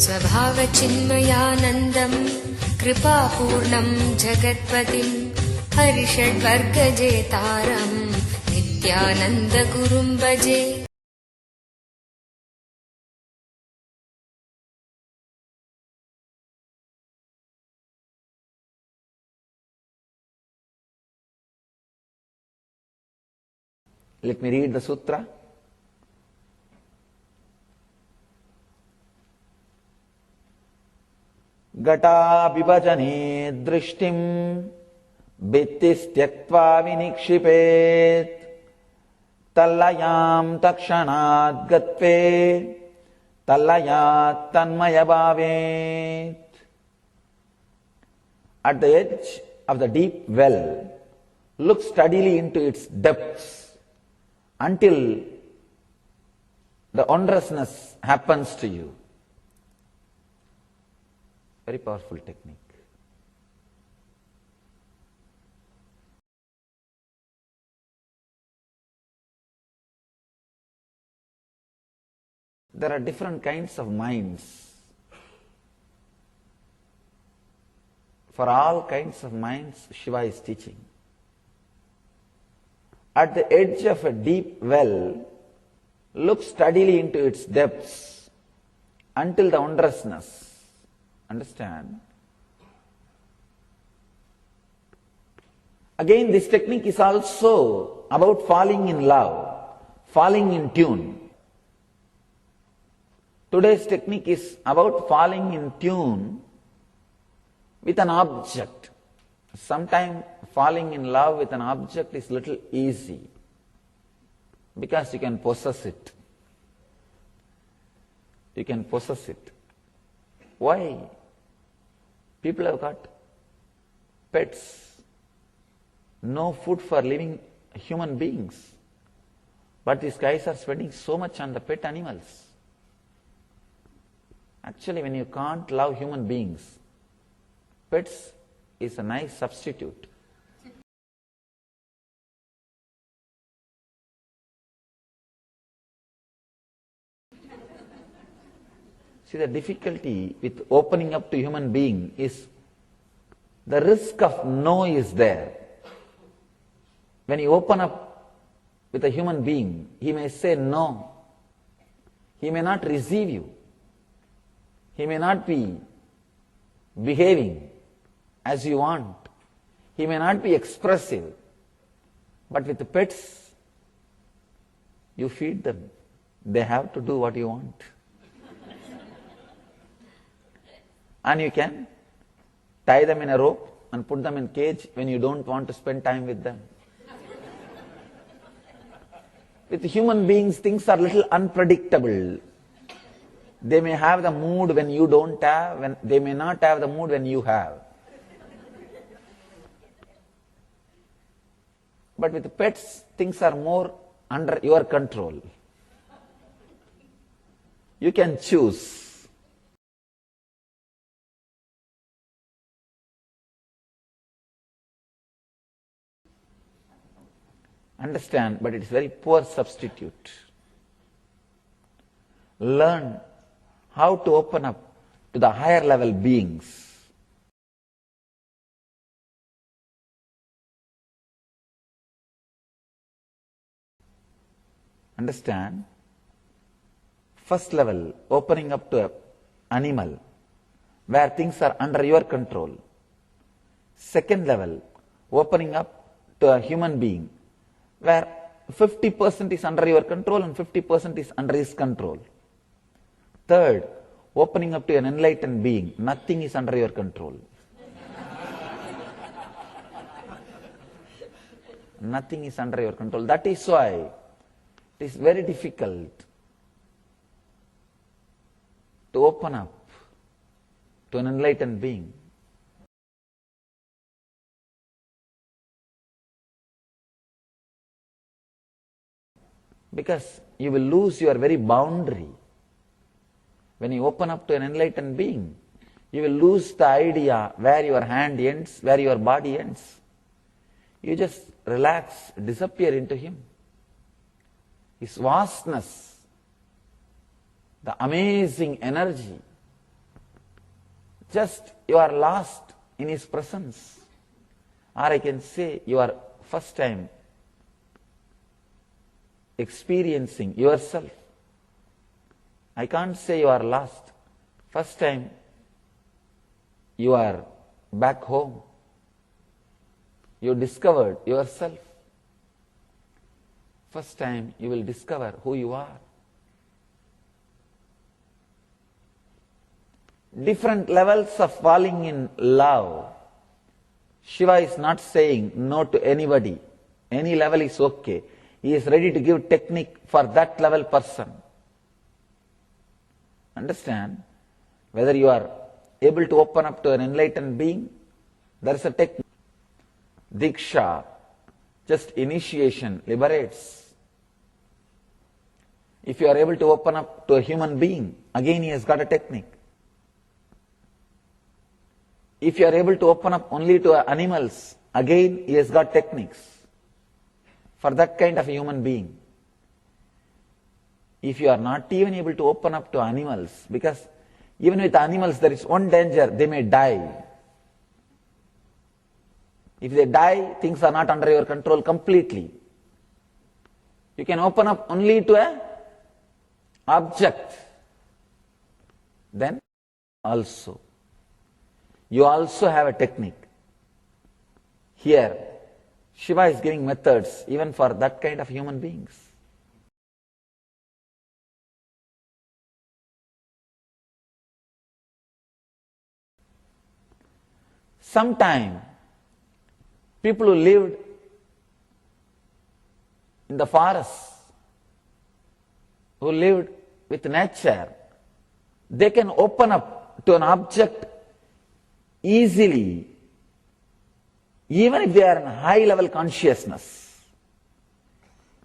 स्वभावचिन्मयानन्दम् कृपापूर्णम् जगत्पतिम् हरिषड्वर्गजेतारम् नित्यानन्दगुरुम् भजे. Let me read the sutra. Gata vibhajane drishtim bittis tyaktva vinikshipet tallayam takshanat gatve tallayat tanmaya bhavet. At the edge of the deep well, look steadily into its depths until the wondrousness happens to you. Very powerful technique. There are different kinds of minds. For all kinds of minds, Shiva is teaching. At the edge of a deep well, look steadily into its depths until the wondrousness. Understand? Again, this technique is also about falling in love, falling in tune. Today's technique is about falling in tune with an object. Sometimes falling in love with an object is little easy because you can possess it. You can possess it. Why? People have got pets, no food for living human beings. But these guys are spending so much on the pet animals. Actually, when you can't love human beings, pets is a nice substitute. See, the difficulty with opening up to human being is the risk of no is there. When you open up with a human being, he may say no. He may not receive you. He may not be behaving as you want. He may not be expressive. But with the pets, you feed them. They have to do what you want. And you can tie them in a rope and put them in a cage when you don't want to spend time with them. With human beings, things are a little unpredictable. They may have the mood when you don't have, they may not have the mood when you have. But with pets, things are more under your control. You can choose. Understand, but it is very poor substitute. Learn how to open up to the higher level beings. Understand? First level, opening up to an animal, where things are under your control. Second level, opening up to a human being, where 50% is under your control and 50% is under his control. Third, opening up to an enlightened being, nothing is under your control. Nothing is under your control. That is why it is very difficult to open up to an enlightened being. Because you will lose your very boundary. When you open up to an enlightened being, you will lose the idea where your hand ends, where your body ends. You just relax, disappear into him. His vastness, the amazing energy just you are lost in his presence. Or I can say you are first time experiencing yourself. I can't say you are lost. First time you are back home. You discovered yourself. First time you will discover who you are. Different levels of falling in love. Shiva is not saying no to anybody. Any level is okay. He is ready to give technique for that level person. Understand? Whether you are able to open up to an enlightened being, there is a technique. Diksha, just initiation, liberates. If you are able to open up to a human being, again he has got a technique. If you are able to open up only to animals, again he has got techniques for that kind of a human being. If you are not even able to open up to animals, because even with animals there is one danger, they may die. If they die, things are not under your control completely. You can open up only to a object. Then also, you also have a technique. Here, Shiva is giving methods even for that kind of human beings. Sometime, people who lived in the forest, who lived with nature, they can open up to an object easily, even if they are in high level consciousness.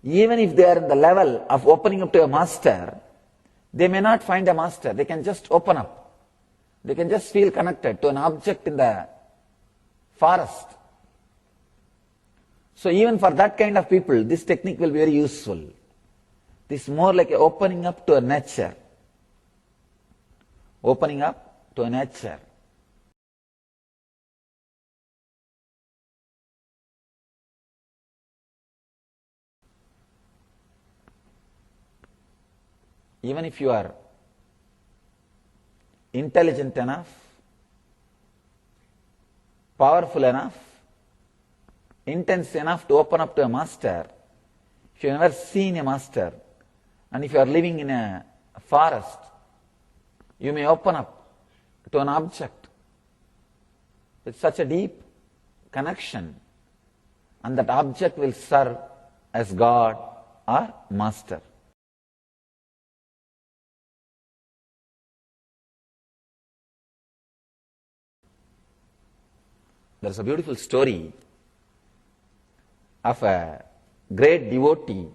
Even if they are in the level of opening up to a master, they may not find a master. They can just open up. They can just feel connected to an object in the forest. So even for that kind of people, this technique will be very useful. This is more like opening up to a nature. Opening up to a nature. Even if you are intelligent enough, powerful enough, intense enough to open up to a master, if you have never seen a master, and if you are living in a forest, you may open up to an object with such a deep connection, and that object will serve as God or master. There is a beautiful story of a great devotee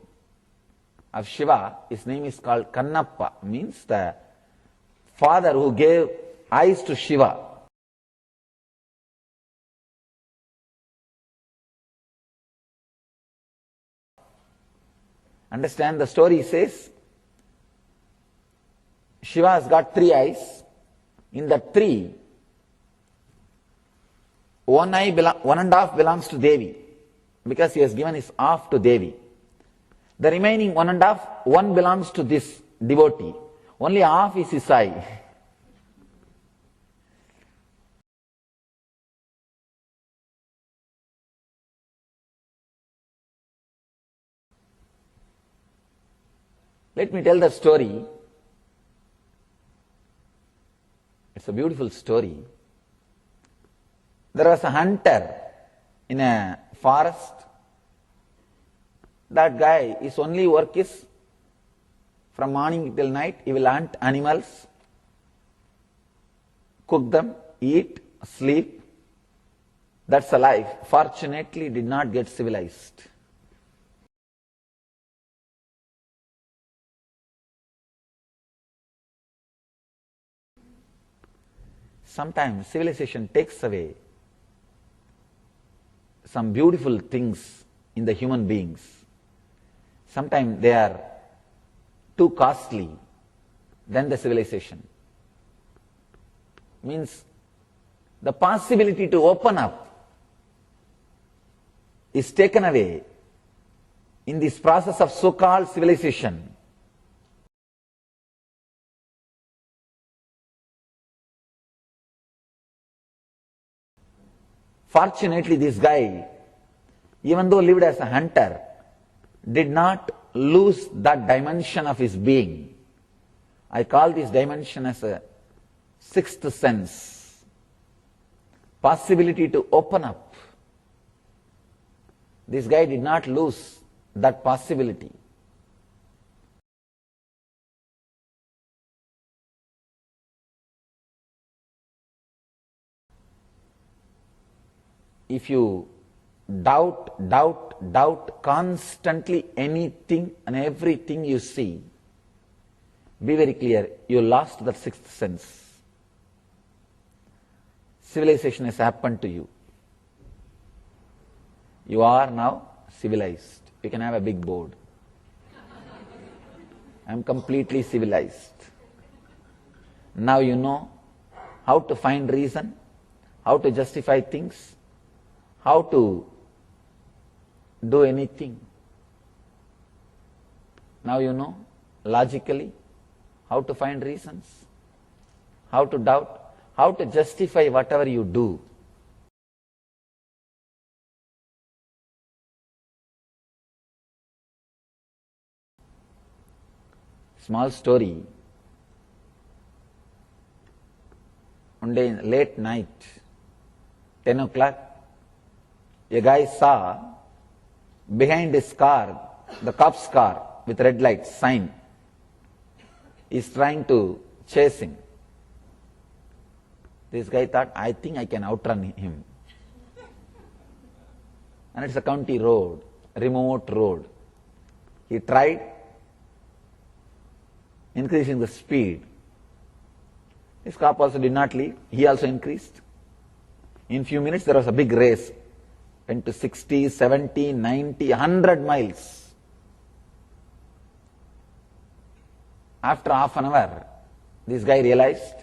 of Shiva. His name is called Kannappa, means the father who gave eyes to Shiva. Understand, the story says, Shiva has got 3 eyes. In the 3, one and a half belongs to Devi, because he has given his half to Devi. The remaining 1 and a half, one belongs to this devotee. Only half is his eye. Let me tell the story. It's a beautiful story. There was a hunter in a forest. That guy, his only work is from morning till night, he will hunt animals, cook them, eat, sleep. That's a life. Fortunately, did not get civilized. Sometimes civilization takes away some beautiful things in the human beings. Sometimes they are too costly than the civilization. Means the possibility to open up is taken away in this process of so-called civilization. Fortunately, this guy, even though lived as a hunter, did not lose that dimension of his being. I call this dimension as a sixth sense, possibility to open up. This guy did not lose that possibility. If you doubt constantly anything and everything you see, be very clear, you lost that sixth sense. Civilization has happened to you. You are now civilized. You can have a big board. I am completely civilized. Now you know how to find reason, how to justify things, how to do anything. Now you know logically how to find reasons, how to doubt, how to justify whatever you do. Small story. One day in late night, 10 o'clock, a guy saw behind his car, the cop's car with red lights, sign. He's trying to chase him. This guy thought, I think I can outrun him. And it's a county road, a remote road. He tried increasing the speed. His cop also did not leave. He also increased. In few minutes there was a big race. Went to 60, 70, 90, 100 miles. After half an hour, this guy realized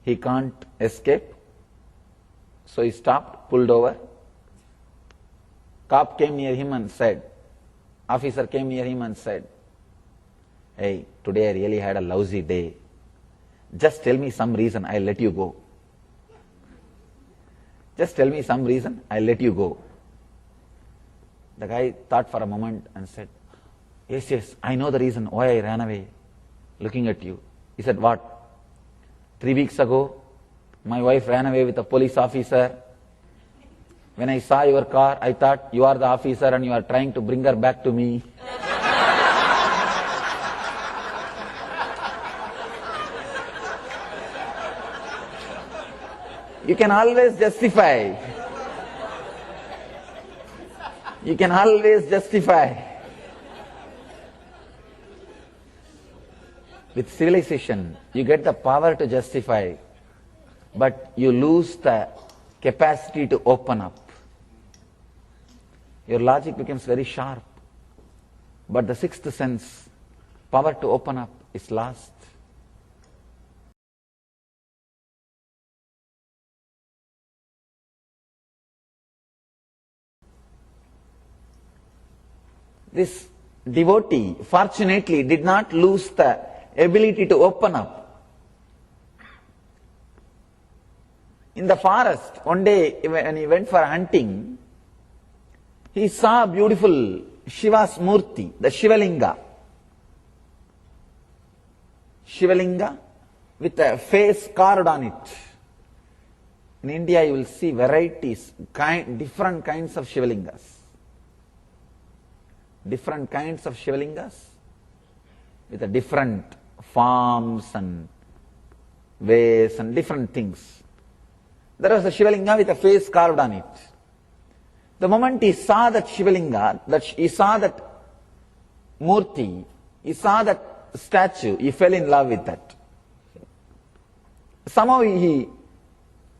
he can't escape. So he stopped, pulled over. Cop came near him and said, officer came near him and said, hey, today I really had a lousy day. Just tell me some reason, I'll let you go. Just tell me some reason, I'll let you go. The guy thought for a moment and said, yes, I know the reason why I ran away, looking at you. He said, what? 3 weeks ago, my wife ran away with a police officer. When I saw your car, I thought you are the officer and you are trying to bring her back to me. You can always justify. You can always justify. With civilization, you get the power to justify, but you lose the capacity to open up. Your logic becomes very sharp, but the sixth sense, power to open up, is lost. This devotee, fortunately, did not lose the ability to open up. In the forest, one day when he went for hunting, he saw a beautiful Shiva's Murti, the Shivalinga. Shivalinga with a face carved on it. In India you will see varieties, different kinds of Shivalingas. Different kinds of Shivalingas with a different forms and ways and different things. There was a Shivalinga with a face carved on it. The moment he saw that Shivalinga, he saw that Murti, he saw that statue, he fell in love with that. Somehow he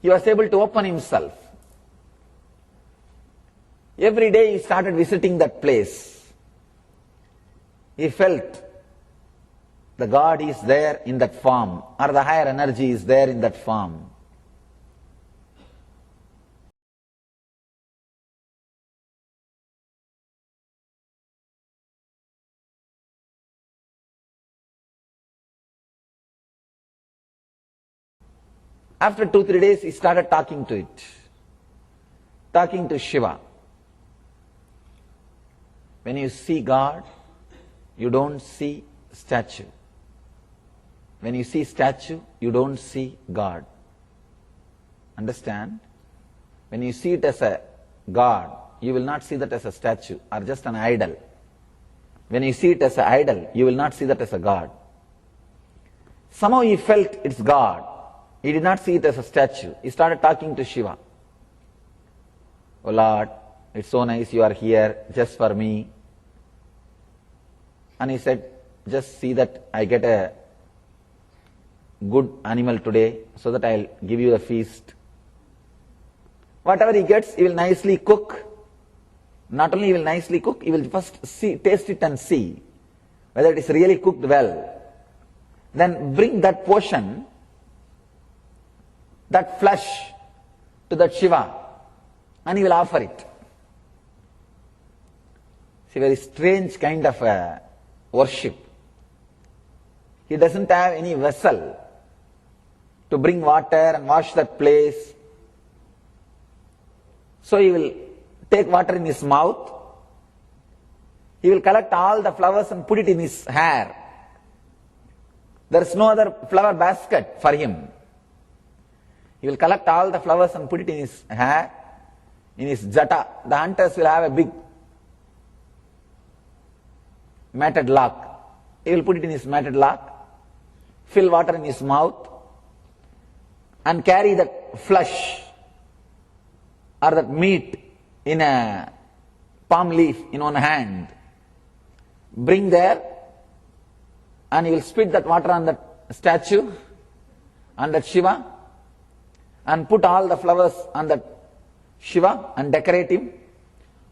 was able to open himself. Every day he started visiting that place. He felt the God is there in that form, or the higher energy is there in that form. After 2-3 days, he started talking to it, talking to Shiva. When you see God, you don't see statue. When you see statue, you don't see God. Understand? When you see it as a God, you will not see that as a statue or just an idol. When you see it as an idol, you will not see that as a God. Somehow he felt it's God. He did not see it as a statue. He started talking to Shiva. Oh Lord, it's so nice you are here just for me. And he said, just see that I get a good animal today so that I'll give you a feast. Whatever he gets, he will nicely cook. Not only he will nicely cook, he will first taste it and see whether it is really cooked well. Then bring that portion, that flesh, to that Shiva, and he will offer it. It's a very strange kind of worship. He doesn't have any vessel to bring water and wash that place. So he will take water in his mouth. He will collect all the flowers and put it in his hair. There is no other flower basket for him. He will collect all the flowers and put it in his hair, in his jata. The hunters will have a big matted lock. He will put it in his matted lock, fill water in his mouth, and carry that flesh or that meat in a palm leaf in one hand. Bring there, and he will spit that water on that statue, on that Shiva, and put all the flowers on that Shiva and decorate him.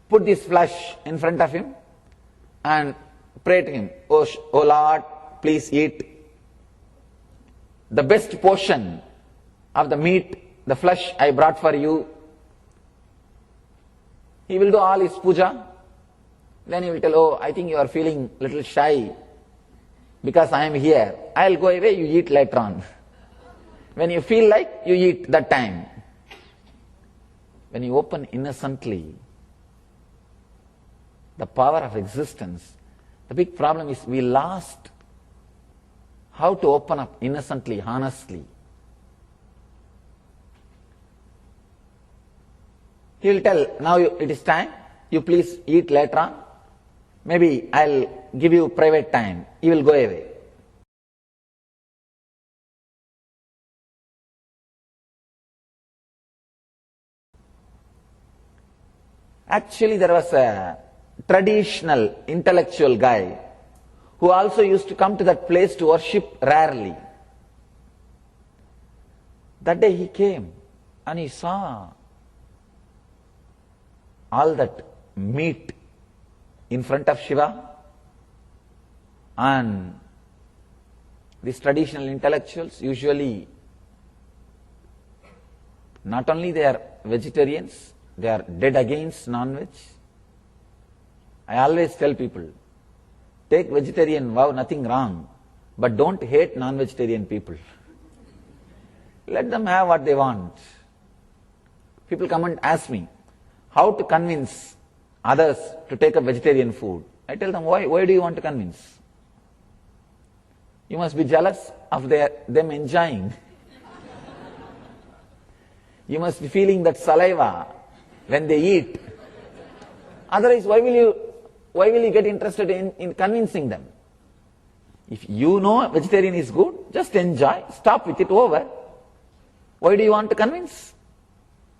Put this flesh in front of him and pray to him, oh Lord, please eat the best portion of the meat, the flesh I brought for you. He will do all his puja. Then he will tell, oh, I think you are feeling a little shy because I am here. I will go away, you eat later on. When you feel like, you eat that time. When you open innocently the power of existence, the big problem is we lost how to open up innocently, honestly. He will tell, now it is time, you please eat later on. Maybe I'll give you private time. He will go away. Actually, there was a traditional intellectual guy who also used to come to that place to worship rarely. That day he came and he saw all that meat in front of Shiva, and these traditional intellectuals usually not only they are vegetarians, they are dead against non-veg. I always tell people, take vegetarian vow, nothing wrong, but don't hate non-vegetarian people. Let them have what they want. People come and ask me, how to convince others to take up vegetarian food? I tell them, why do you want to convince? You must be jealous of them enjoying. You must be feeling that saliva when they eat. Otherwise, why will you get interested in convincing them? If you know vegetarian is good, just enjoy, stop with it, over. Why do you want to convince?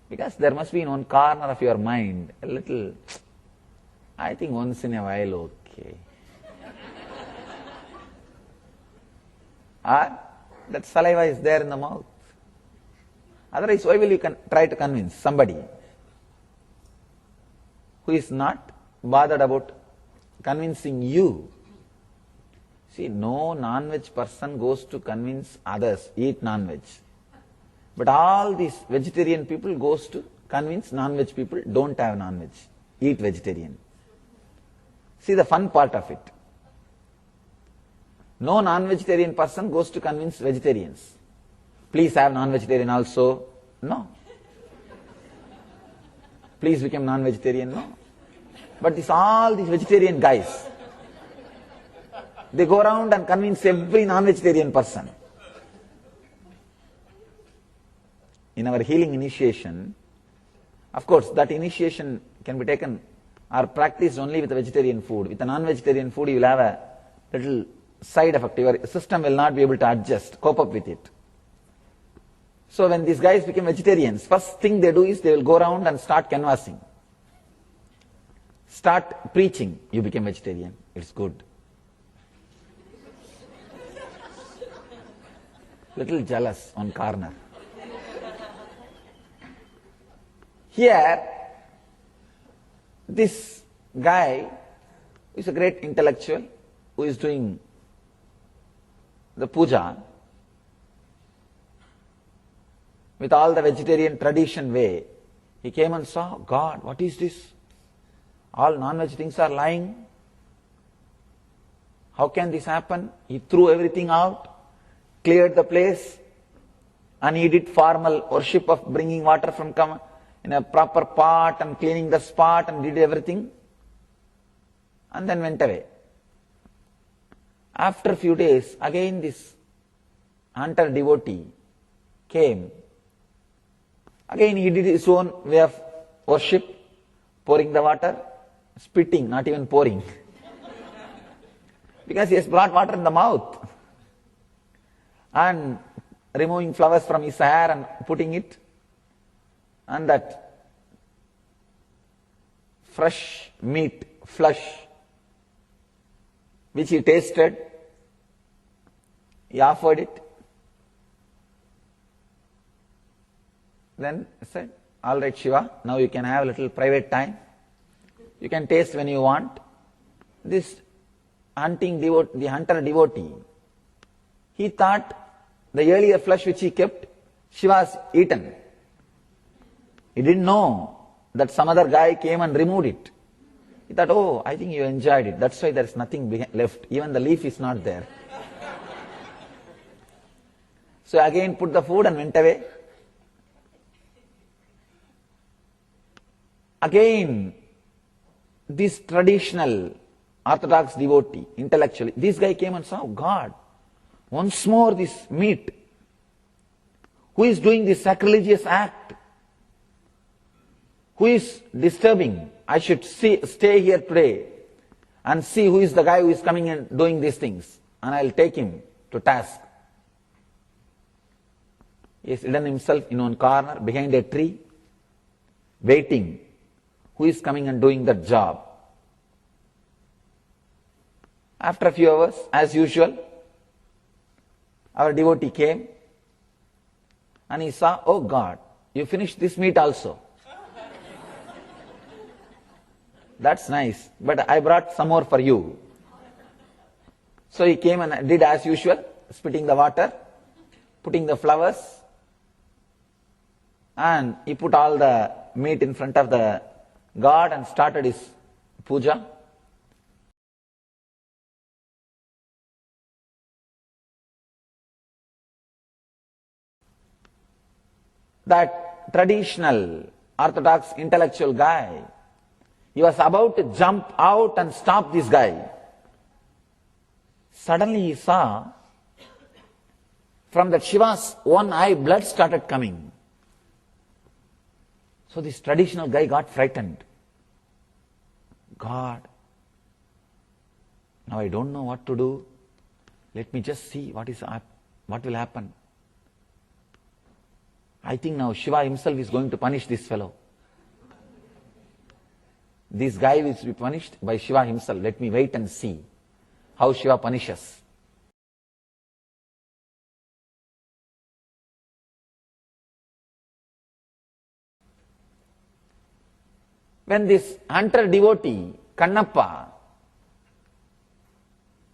Because there must be in one corner of your mind a little, I think once in a while, okay. Or that saliva is there in the mouth. Otherwise, why will you try to convince somebody who is not bothered about convincing you? See, no non-veg person goes to convince others, eat non-veg. But all these vegetarian people goes to convince non-veg people, don't have non-veg, eat vegetarian. See the fun part of it. No non-vegetarian person goes to convince vegetarians. please have non-vegetarian also. No. Please become non-vegetarian. No. But all these vegetarian guys, they go around and convince every non-vegetarian person. In our healing initiation, of course, that initiation can be taken or practiced only with vegetarian food. With a non-vegetarian food, you will have a little side effect. Your system will not be able to adjust, cope up with it. So when these guys become vegetarians, first thing they do is they will go around and start canvassing. Start preaching. You became vegetarian. It's good. Little jealous on corner. Here, this guy is a great intellectual who is doing the puja with all the vegetarian tradition way. He came and saw, God, what is this? All non-veg things are lying. How can this happen? He threw everything out, cleared the place, and he did formal worship of bringing water from in a proper pot and cleaning the spot and did everything, and then went away. After a few days, again this hunter devotee came. Again he did his own way of worship, pouring the water, spitting, not even pouring. Because he has brought water in the mouth. And removing flowers from his hair and putting it. And that fresh meat, flesh, which he tasted, he offered it. Then he said, all right Shiva, now you can have a little private time. You can taste when you want. This the hunter devotee, he thought the earlier flesh which he kept, Shiva has eaten. He didn't know that some other guy came and removed it. He thought, oh, I think you enjoyed it. That's why there is nothing left. Even the leaf is not there. So again put the food and went away. Again, this traditional orthodox devotee, intellectually, this guy came and saw, oh God, once more this meat. Who is doing this sacrilegious act? Who is disturbing? I should stay here today and see who is the guy who is coming and doing these things, and I'll take him to task. He has hidden himself in one corner behind a tree, waiting. Who is coming and doing that job? After a few hours, as usual, our devotee came and he saw, oh God, you finished this meat also. That's nice, but I brought some more for you. So he came and did as usual, spitting the water, putting the flowers, and he put all the meat in front of the God and started his puja. That traditional orthodox intellectual guy, he was about to jump out and stop this guy. Suddenly he saw from that Shiva's one eye blood started coming. So this traditional guy got frightened. God, now I don't know what to do. Let me just see what will happen. I think now Shiva himself is going to punish this fellow. This guy will be punished by Shiva himself. Let me wait and see how Shiva punishes. When this hunter devotee, Kannappa,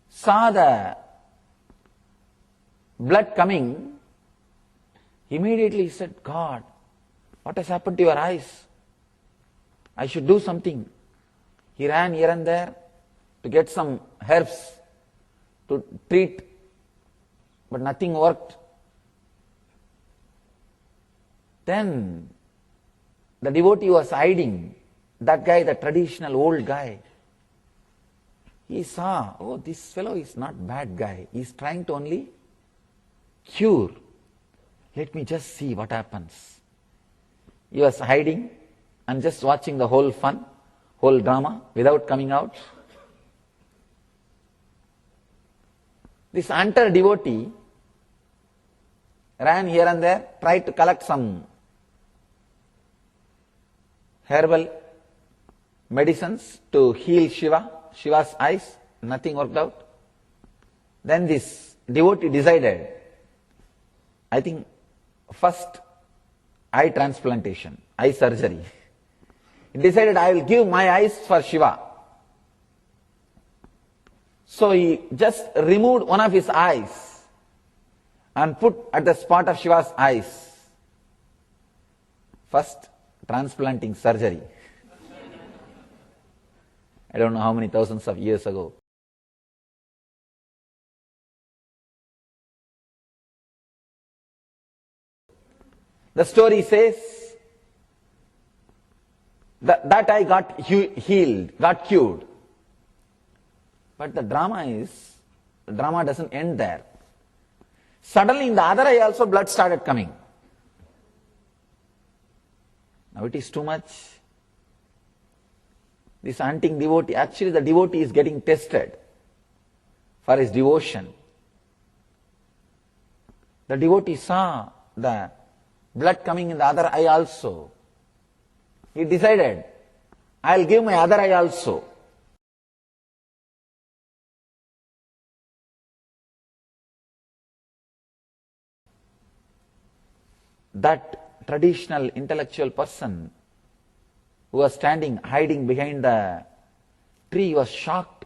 saw the blood coming, immediately he said, God, what has happened to your eyes? I should do something. He ran here and there to get some herbs to treat, but nothing worked. Then the devotee was hiding. That guy, the traditional old guy, he saw, oh, this fellow is not bad guy. He's trying to only cure. Let me just see what happens. He was hiding and just watching the whole fun, whole drama without coming out. This hunter devotee ran here and there, tried to collect some herbal medicines to heal Shiva's eyes. Nothing worked out. Then this devotee decided, I think first eye transplantation, eye surgery. He decided, I will give my eyes for Shiva. So he just removed one of his eyes and put at the spot of Shiva's eyes. First transplanting surgery. I don't know how many thousands of years ago. The story says that eye got healed, got cured. But the drama doesn't end there. Suddenly in the other eye also blood started coming. Now it is too much. This hunting devotee, actually the devotee is getting tested for his devotion. The devotee saw the blood coming in the other eye also. He decided, I'll give my other eye also. That traditional intellectual person who was standing, hiding behind the tree was shocked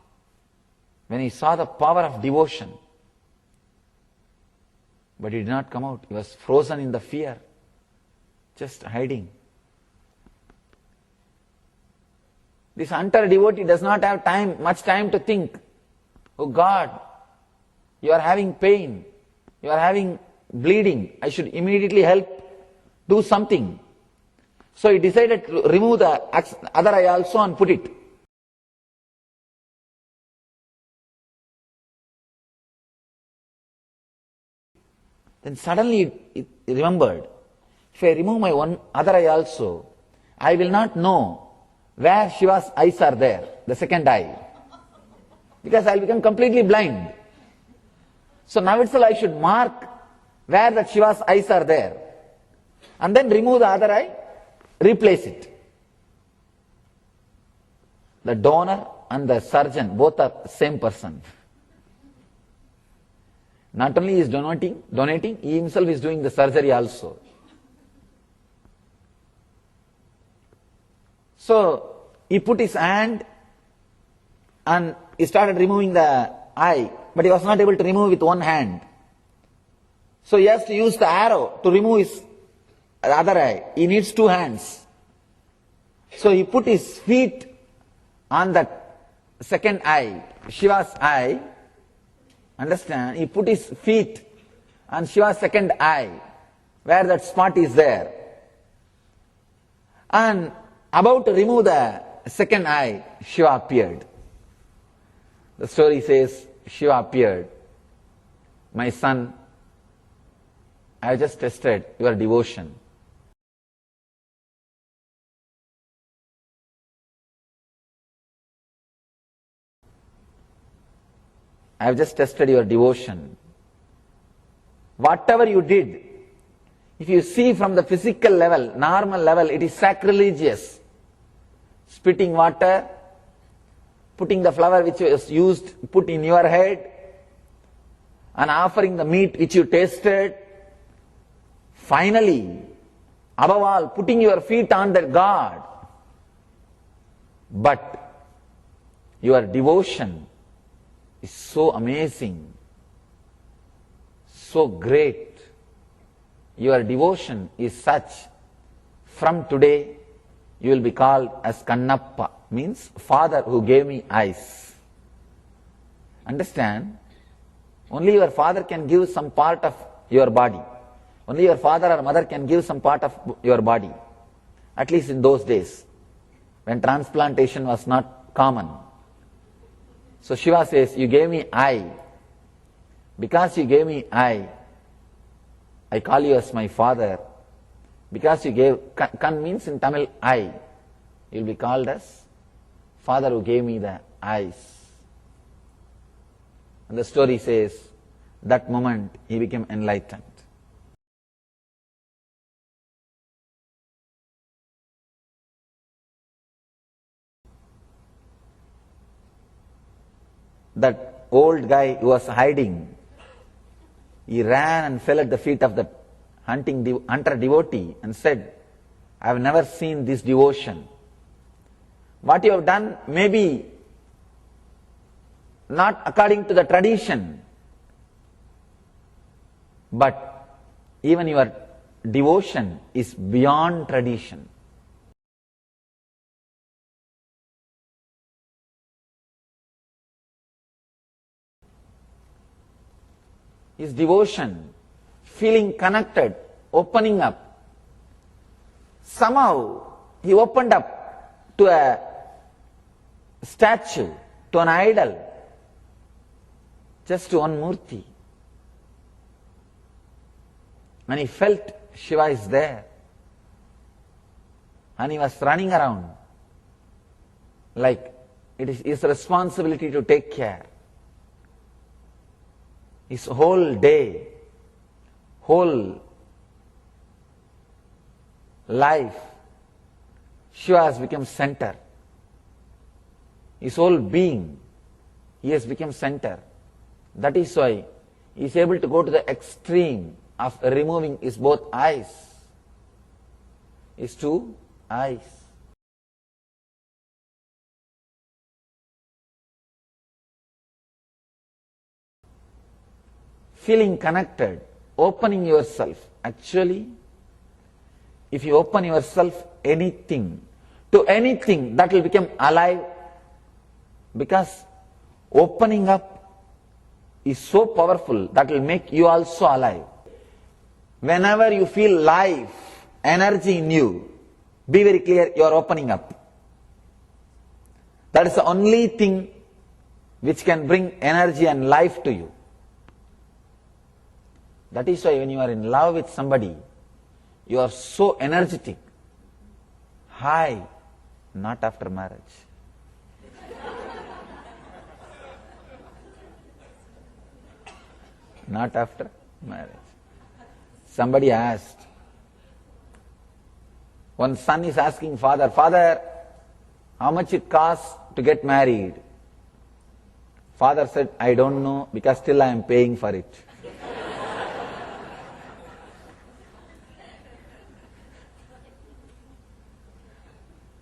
when he saw the power of devotion. But he did not come out. He was frozen in the fear, just hiding. This hunter devotee does not have much time to think, oh God, you are having pain, you are having bleeding, I should immediately help, do something. So he decided to remove the other eye also and put it. Then suddenly he remembered, if I remove my other eye also, I will not know where Shiva's eyes are there, the second eye. Because I will become completely blind. So now itself I should mark where that Shiva's eyes are there. And then remove the other eye, replace it. The donor and the surgeon, both are the same person. Not only is donating, he himself is doing the surgery also. So he put his hand and he started removing the eye, but he was not able to remove with one hand. So he has to use the arrow to remove his other eye. He needs two hands. So he put his feet on that second eye, Shiva's eye. Understand? He put his feet on Shiva's second eye, where that spot is there. And about to remove the second eye, Shiva appeared. The story says, Shiva appeared. My son, I have just tested your devotion. I have just tested your devotion. Whatever you did, if you see from the physical level, normal level, it is sacrilegious. Spitting water, putting the flower which was used, put in your head, and offering the meat which you tasted. Finally, above all, putting your feet on that God. But your devotion is so amazing, so great. Your devotion is such, from today you will be called as Kannappa, means father who gave me eyes. Understand? Only your father can give some part of your body. Only your father or mother can give some part of your body. At least in those days, when transplantation was not common. So Shiva says, you gave me eye. Because you gave me eye, I call you as my father. Because you gave, kan means in Tamil eye. You will be called as father who gave me the eyes. And the story says, that moment he became enlightened. That old guy who was hiding, he ran and fell at the feet of the hunter devotee and said, I have never seen this devotion. What you have done may be not according to the tradition, but even your devotion is beyond tradition. His devotion, feeling connected, opening up. Somehow he opened up to a statue, to an idol, just to one murti. And he felt Shiva is there. And he was running around like it is his responsibility to take care. His whole day, whole life, Shiva has become center. His whole being, he has become center. That is why he is able to go to the extreme of removing his both eyes, his two eyes. Feeling connected, opening yourself. Actually, if you open yourself to anything, that will become alive, because opening up is so powerful that will make you also alive. Whenever you feel life, energy in you, be very clear, you are opening up. That is the only thing which can bring energy and life to you. That is why when you are in love with somebody, you are so energetic. High, not after marriage. Not after marriage. Somebody asked, one son is asking father, Father, how much it costs to get married? Father said, I don't know, because still I am paying for it.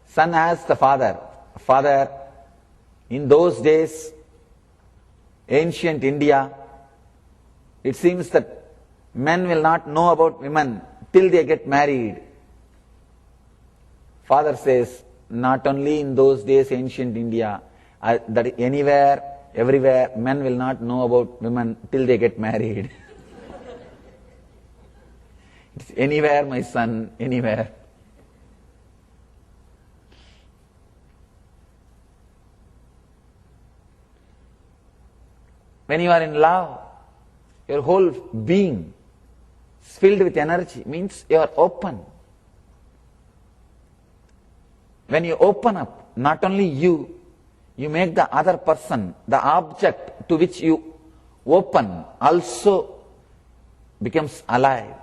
Son asked the father, Father, in those days, ancient India, it seems that men will not know about women till they get married. Father says, not only in those days, ancient India, that anywhere, everywhere, men will not know about women till they get married. It's anywhere, my son, anywhere. When you are in love, your whole being is filled with energy, means you are open. When you open up, not only you make the other person, the object to which you open also becomes alive.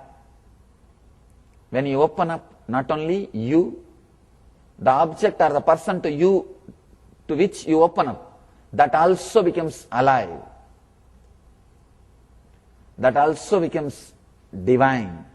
When you open up, not only you, the object or the person to which you open up, that also becomes alive. That also becomes divine.